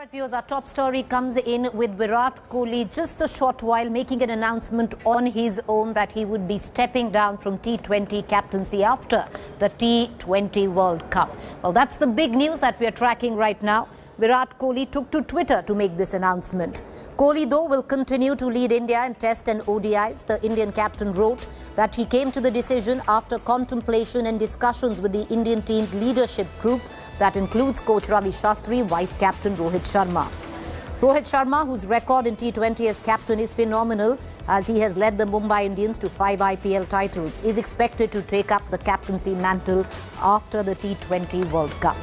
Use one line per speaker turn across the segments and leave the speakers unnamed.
Right, viewers, our top story comes in with Virat Kohli just a short while making an announcement on his own that he would be stepping down from T20 captaincy after the T20 World Cup. Well, that's the big news that we are tracking right now. Virat Kohli took to Twitter to make this announcement. Kohli, though, will continue to lead India in Test and ODIs. The Indian captain wrote that he came to the decision after contemplation and discussions with the Indian team's leadership group that includes coach Ravi Shastri, vice-captain Rohit Sharma. Rohit Sharma, whose record in T20 as captain is phenomenal as he has led the Mumbai Indians to 5 IPL titles, is expected to take up the captaincy mantle after the T20 World Cup.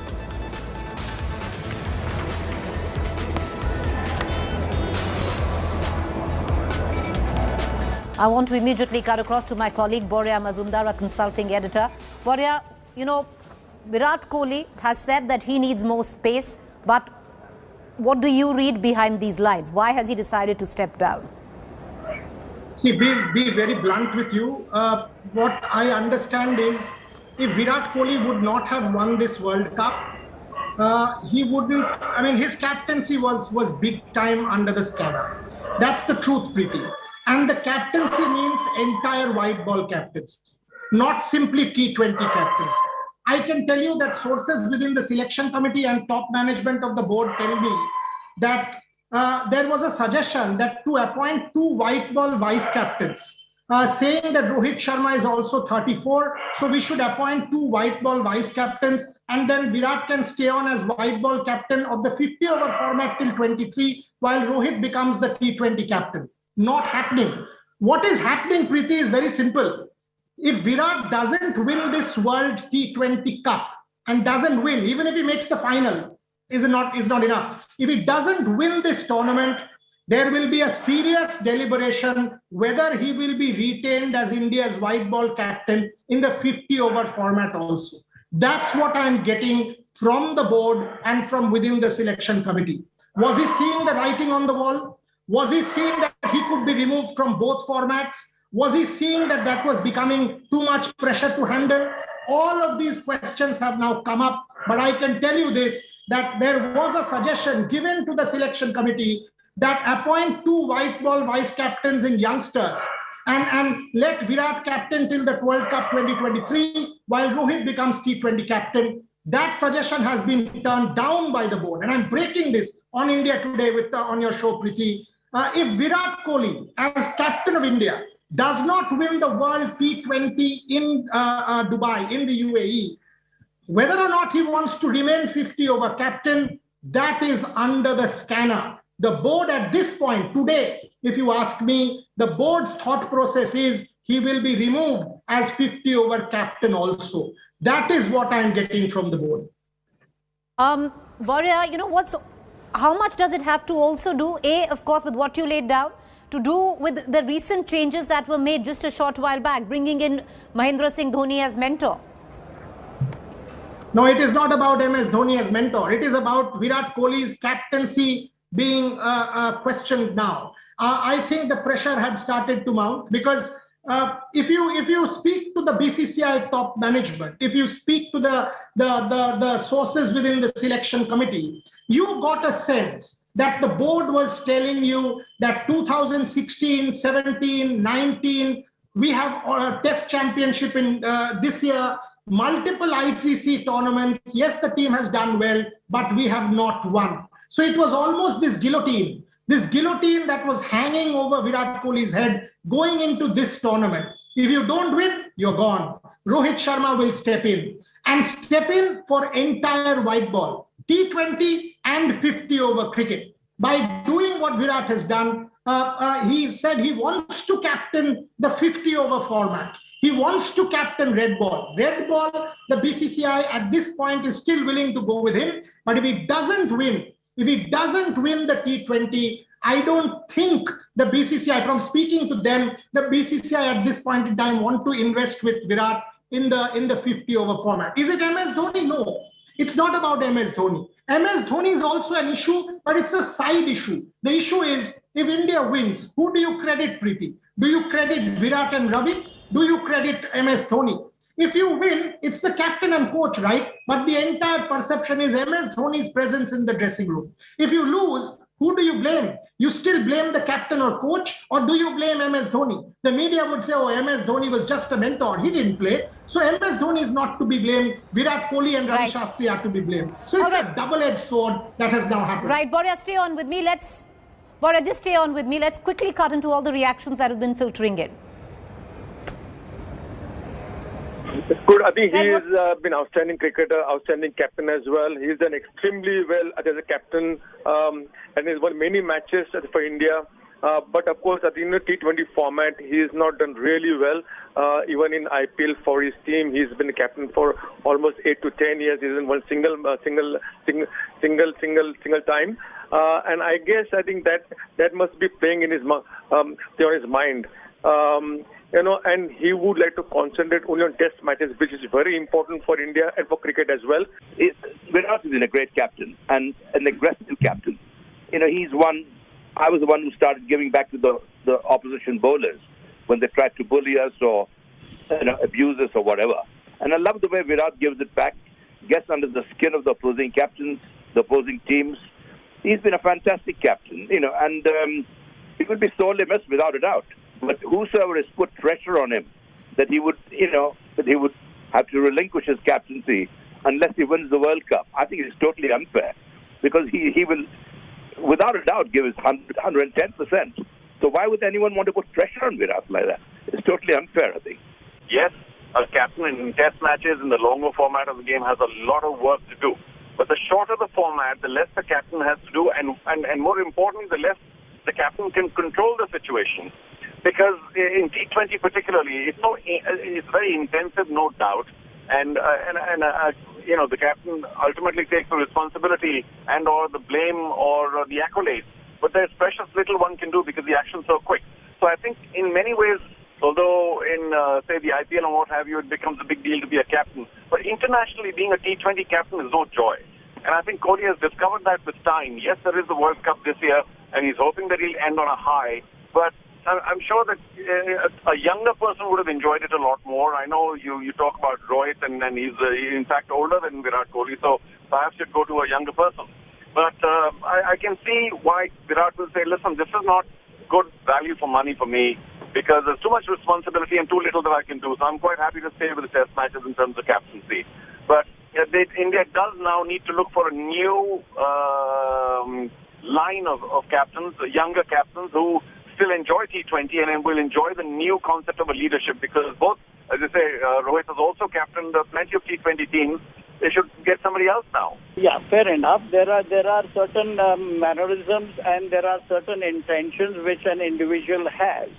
I want to immediately cut across to my colleague Borya Mazumdar, a consulting editor. Borya, you know, Virat Kohli has said that he needs more space, but what do you read behind these lines? Why has he decided to step down?
See, be very blunt with you. What I understand is if Virat Kohli would not have won this World Cup, he wouldn't, I mean, his captaincy was big time under the scanner. That's the truth, Preeti. And the captaincy means entire white ball captaincy, not simply T20 captaincy. I can tell you that sources within the selection committee and top management of the board tell me that there was a suggestion that to appoint 2 white ball vice captains, saying that Rohit Sharma is also 34, so we should appoint 2 white ball vice captains, and then Virat can stay on as white ball captain of the 50-over format till 23, while Rohit becomes the T20 captain. Not happening. What is happening, Preeti, is very simple. If Virat doesn't win this World T20 Cup and doesn't win, even if he makes the final, is not enough. If he doesn't win this tournament, there will be a serious deliberation whether he will be retained as India's white ball captain in the 50-over format also. That's what I'm getting from the board and from within the selection committee. Was he seeing the writing on the wall? Was he seeing that he could be removed from both formats? Was he seeing that that was becoming too much pressure to handle? All of these questions have now come up, but I can tell you this, that there was a suggestion given to the selection committee that appoint 2 white ball vice captains in youngsters and let Virat captain till the World Cup 2023 while Rohit becomes T20 captain. That suggestion has been turned down by the board, and I'm breaking this on India Today on your show, Preeti. If Virat Kohli, as captain of India, does not win the World T20 in Dubai, in the UAE, whether or not he wants to remain 50-over captain, that is under the scanner. The board at this point, today, if you ask me, the board's thought process is he will be removed as 50-over captain also. That is what I'm getting from the board.
Borya, you know, how much does it have to also do, of course, with what you laid down, to do with the recent changes that were made just a short while back, bringing in Mahendra Singh Dhoni as mentor?
No, it is not about MS Dhoni as mentor. It is about Virat Kohli's captaincy being questioned now. I think the pressure had started to mount because if you speak to the BCCI top management, if you speak to the sources within the selection committee, you got a sense that the board was telling you that 2016, 17, 19, we have a test championship in this year, multiple ICC tournaments. Yes, the team has done well, but we have not won. So it was almost this guillotine that was hanging over Virat Kohli's head going into this tournament. If you don't win, you're gone. Rohit Sharma will step in for entire white ball, T20 and 50-over cricket. By doing what Virat has done, he said he wants to captain the 50-over format. He wants to captain red ball. Red ball, the BCCI at this point is still willing to go with him. But if he doesn't win the T20, I don't think the BCCI, from speaking to them, the BCCI at this point in time want to invest with Virat in the 50-over format. Is it MS Dhoni? No, it's not about MS Dhoni. MS Dhoni is also an issue, but it's a side issue. The issue is, if India wins, who do you credit, Preeti? Do you credit Virat and Ravi? Do you credit MS Dhoni? If you win, it's the captain and coach, right? But the entire perception is MS Dhoni's presence in the dressing room. If you lose, who do you blame? You still blame the captain or coach, or do you blame MS Dhoni? The media would say, oh, MS Dhoni was just a mentor. He didn't play. So MS Dhoni is not to be blamed. Virat Kohli and Ravi Shastri are to be blamed. So it's a double-edged sword that has now happened.
Right, Borja, stay on with me. Borja, just stay on with me. Let's quickly cut into all the reactions that have been filtering in.
Good. I think he has been outstanding cricketer, outstanding captain as well. He's done extremely well as a captain and he's won many matches for India. But of course, in the T20 format, he has not done really well. Even in IPL for his team, he's been the captain for almost 8 to 10 years. He hasn't won single time. And I think that must be playing in his on his mind. And he would like to concentrate only on test matches, which is very important for India and for cricket as well.
Virat has been a great captain and an aggressive captain. He's one. I was the one who started giving back to the opposition bowlers when they tried to bully us or abuse us or whatever. And I love the way Virat gives it back, gets under the skin of the opposing captains, the opposing teams. He's been a fantastic captain, and he will be sorely missed without a doubt. But whosoever has put pressure on him that he would, that he would have to relinquish his captaincy unless he wins the World Cup, I think it's totally unfair because he will, without a doubt, give his 110%. So why would anyone want to put pressure on Virat like that? It's totally unfair, I think.
Yes, a captain in test matches in the longer format of the game has a lot of work to do. But the shorter the format, the less the captain has to do, and more importantly, the less the captain can control the situation. Because in T20 particularly, it's very intensive, no doubt, and the captain ultimately takes the responsibility and or the blame or the accolades. But there's precious little one can do because the action's so quick. So I think in many ways, although in say the IPL and what have you, it becomes a big deal to be a captain. But internationally, being a T20 captain is no joy. And I think Kohli has discovered that with time. Yes, there is the World Cup this year, and he's hoping that he'll end on a high. But I'm sure that a younger person would have enjoyed it a lot more. I know you talk about Rohit, and he's in fact older than Virat Kohli, so perhaps you'd go to a younger person. But I can see why Virat will say, listen, this is not good value for money for me because there's too much responsibility and too little that I can do. So I'm quite happy to stay with the test matches in terms of captaincy. But India does now need to look for a new line of captains, younger captains who still enjoy T20 and will enjoy the new concept of a leadership because both, as I say, Rohit has also captained plenty of T20 teams. They should get somebody else now.
Yeah, fair enough. There are certain mannerisms and there are certain intentions which an individual has.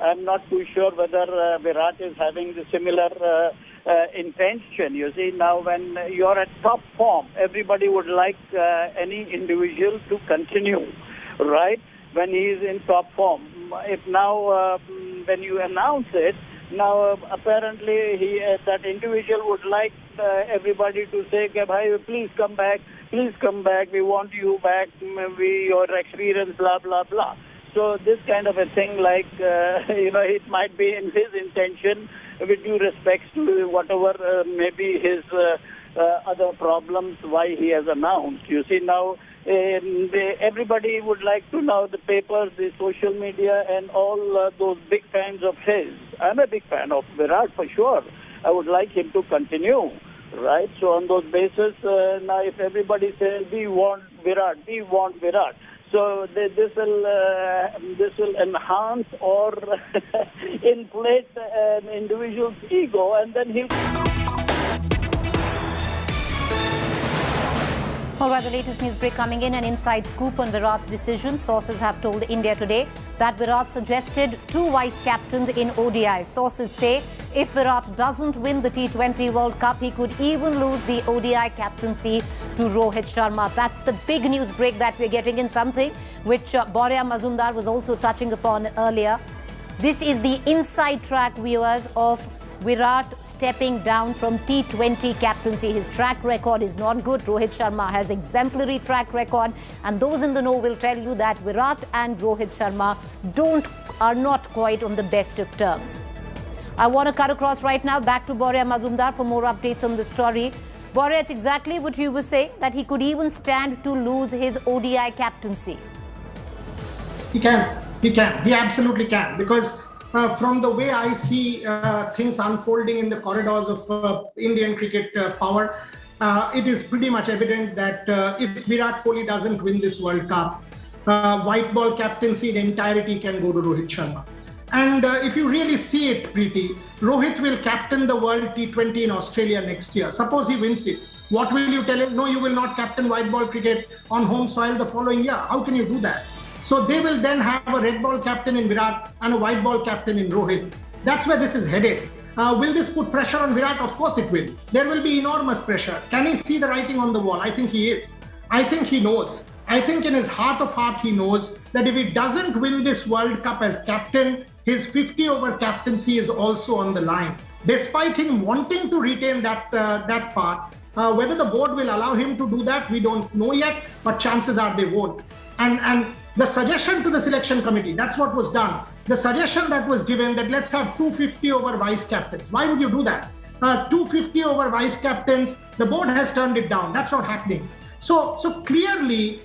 I'm not too sure whether Virat is having the similar intention. You see, now when you're at top form, everybody would like any individual to continue, right? When he is in top form. If now, when you announce it, now apparently that individual would like everybody to say, "Bhai, please come back, we want you back, your experience, blah, blah, blah." So this kind of a thing like, it might be in his intention with due respects to whatever maybe his other problems why he has announced. You see now, everybody would like to know the papers, the social media, and all those big fans of his. I'm a big fan of Virat for sure. I would like him to continue, right? So on those basis, now if everybody says we want Virat, so this will enhance or inflate an individual's ego, and then he'll.
All right, the latest news break coming in, an inside scoop on Virat's decision. Sources have told India Today that Virat suggested 2 vice captains in ODI. Sources say if Virat doesn't win the T20 World Cup, he could even lose the ODI captaincy to Rohit Sharma. That's the big news break that we're getting in, something which Borja Mazumdar was also touching upon earlier. This is the inside track, viewers, of Virat stepping down from T20 captaincy. His track record is not good. Rohit Sharma has exemplary track record, and those in the know will tell you that Virat and Rohit Sharma are not quite on the best of terms. I want to cut across right now back to Borya Mazumdar for more updates on the story. Borya, it's exactly what you were saying, that he could even stand to lose his ODI captaincy.
He can. He absolutely can. Because from the way I see things unfolding in the corridors of Indian cricket power, it is pretty much evident that if Virat Kohli doesn't win this World Cup, white ball captaincy in entirety can go to Rohit Sharma. And if you really see it, Preeti, Rohit will captain the World T20 in Australia next year. Suppose he wins it. What will you tell him? No, you will not captain white ball cricket on home soil the following year. How can you do that? So they will then have a red ball captain in Virat and a white ball captain in Rohit. That's where this is headed. Will this put pressure on Virat? Of course it will. There will be enormous pressure. Can he see the writing on the wall? I think he is. I think he knows. I think in his heart of heart he knows that if he doesn't win this World Cup as captain, his 50-over captaincy is also on the line. Despite him wanting to retain that part, whether the board will allow him to do that, we don't know yet, but chances are they won't. And the suggestion to the selection committee, that's what was done. The suggestion that was given that let's have 250-over vice captains. Why would you do that? 250-over vice captains, the board has turned it down. That's not happening. So clearly,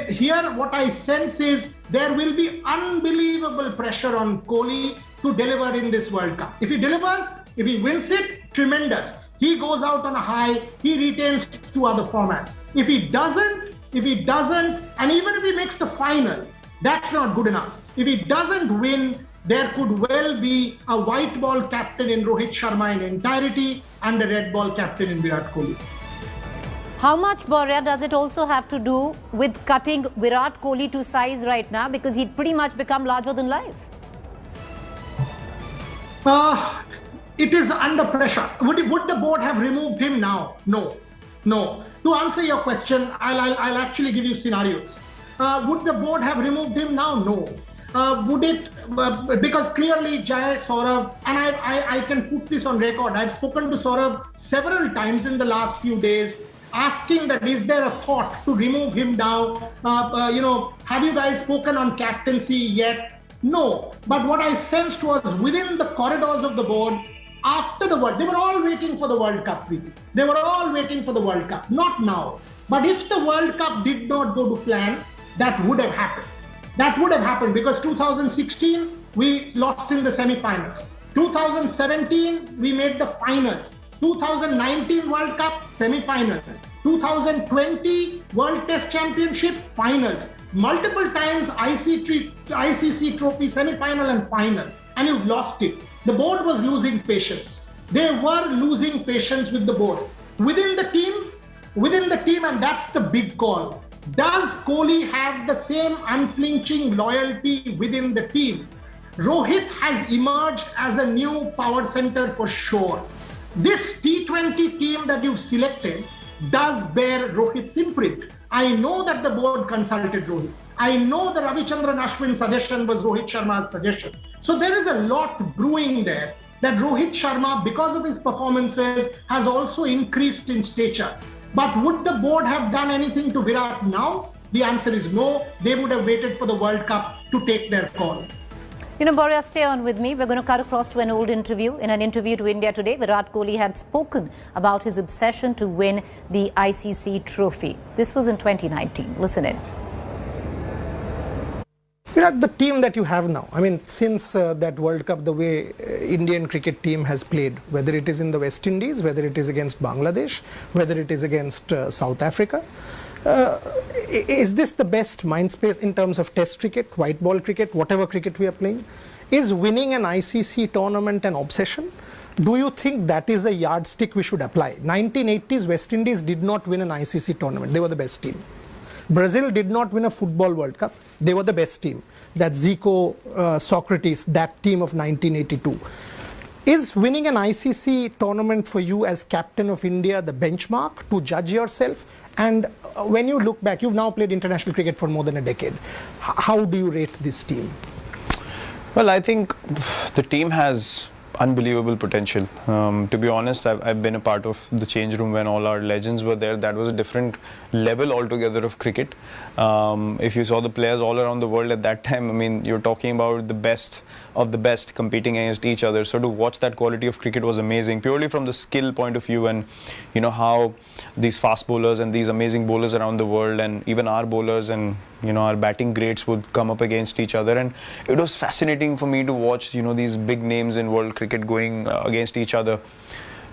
here what I sense is there will be unbelievable pressure on Kohli to deliver in this World Cup. If he delivers, if he wins it, tremendous. He goes out on a high, he retains 2 other formats. If he doesn't, and even if he makes the final, that's not good enough. If he doesn't win, there could well be a white ball captain in Rohit Sharma in entirety and a red ball captain in Virat Kohli.
How much, Borya, does it also have to do with cutting Virat Kohli to size right now? Because he'd pretty much become larger than life.
It is under pressure. Would the board have removed him now? No. To answer your question, I'll actually give you scenarios. Would the board have removed him now? No. Would it? Because clearly Jai, Saurabh, and I can put this on record. I've spoken to Saurabh several times in the last few days, asking that is there a thought to remove him now? Have you guys spoken on captaincy yet? No. But what I sensed was within the corridors of the board, after the World, they were all waiting for the World Cup. They were all waiting for the World Cup, not now. But if the World Cup did not go to plan, that would have happened. That would have happened because 2016, we lost in the semi-finals. 2017, we made the finals. 2019 World Cup, semi-finals. 2020 World Test Championship, finals. Multiple times ICC trophy, semi-final and final. And you've lost it. The board was losing patience. They were losing patience with the board. Within the team, and that's the big call. Does Kohli have the same unflinching loyalty within the team? Rohit has emerged as a new power center for sure. This T20 team that you've selected does bear Rohit's imprint. I know that the board consulted Rohit. I know the Ravichandran Ashwin suggestion was Rohit Sharma's suggestion. So there is a lot brewing there that Rohit Sharma, because of his performances, has also increased in stature. But would the board have done anything to Virat now? The answer is no. They would have waited for the World Cup to take their call.
You know, Borya, stay on with me. We're going to cut across to an old interview. In an interview to India Today, Virat Kohli had spoken about his obsession to win the ICC trophy. This was in 2019. Listen in.
Virat, the team that you have now, I mean, since that World Cup, the way Indian cricket team has played, whether it is in the West Indies, whether it is against Bangladesh, whether it is against South Africa, is this the best mind space in terms of test cricket, white ball cricket, whatever cricket we are playing? Is winning an ICC tournament an obsession? Do you think that is a yardstick we should apply? 1980s West Indies did not win an ICC tournament. They were the best team. Brazil did not win a football World Cup. They were the best team. That Zico, Socrates, that team of 1982. Is winning an ICC tournament for you as captain of India the benchmark to judge yourself? And when you look back, you've now played international cricket for more than a decade. How do you rate this team?
Well, I think the team has unbelievable potential. To be honest, I've been a part of the change room when all our legends were there. That was a different level altogether of cricket. If you saw the players all around the world at that time, I mean, you're talking about the best of the best competing against each other. So to watch that quality of cricket was amazing, purely from the skill point of view, and you know how these fast bowlers and these amazing bowlers around the world, and even our bowlers and you know our batting greats would come up against each other. And it was fascinating for me to watch, you know, these big names in world cricket going against each other.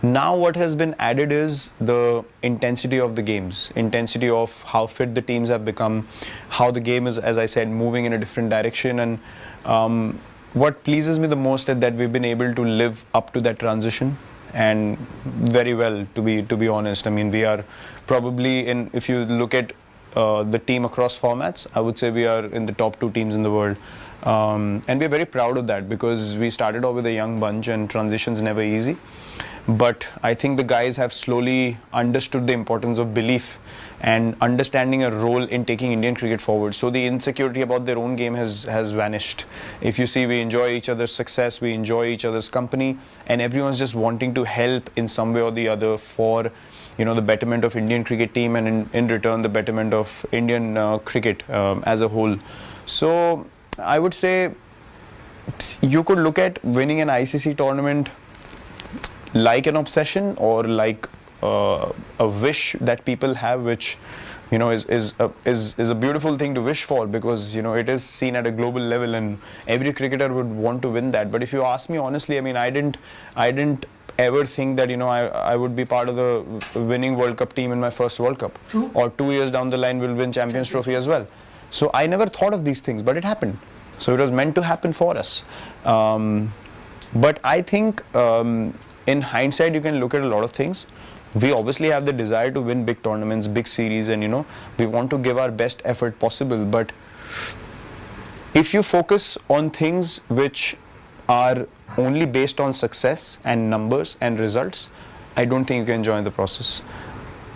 Now what has been added is the intensity of the games, intensity of how fit the teams have become, how the game is, as I said, moving in a different direction. And what pleases me the most is that we've been able to live up to that transition, and very well, to be honest. I mean, we are probably in, if you look at the team across formats, I would say we are in the top 2 teams in the world. And we're very proud of that, because we started off with a young bunch and transition's never easy. But I think the guys have slowly understood the importance of belief and understanding a role in taking Indian cricket forward. So the insecurity about their own game has vanished. If you see, we enjoy each other's success, we enjoy each other's company, and everyone's just wanting to help in some way or the other for, you know, the betterment of Indian cricket team, and in return the betterment of Indian cricket as a whole. So I would say you could look at winning an ICC tournament like an obsession, or like a wish that people have, which you know is a beautiful thing to wish for, because you know it is seen at a global level and every cricketer would want to win that. But if you ask me honestly, I mean, I didn't ever think that, you know, I would be part of the winning World Cup team in my first World Cup. True. Or 2 years down the line we'll win Champions Trophy as well. So I never thought of these things, but it happened. So it was meant to happen for us. But I think in hindsight you can look at a lot of things. We obviously have the desire to win big tournaments, big series, and you know, we want to give our best effort possible. But if you focus on things which are only based on success and numbers and results, I don't think you can enjoy the process.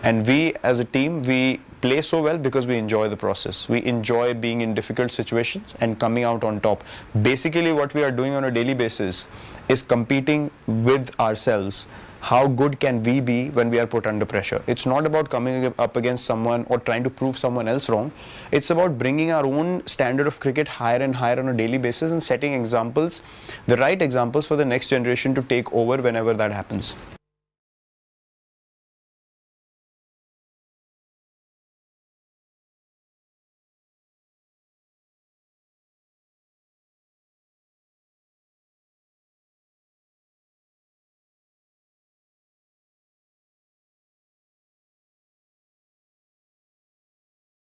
And we as a team, we play so well because we enjoy the process. We enjoy being in difficult situations and coming out on top. Basically what we are doing on a daily basis is competing with ourselves. How good can we be when we are put under pressure? It's not about coming up against someone or trying to prove someone else wrong. It's about bringing our own standard of cricket higher and higher on a daily basis and setting examples, the right examples for the next generation to take over whenever that happens.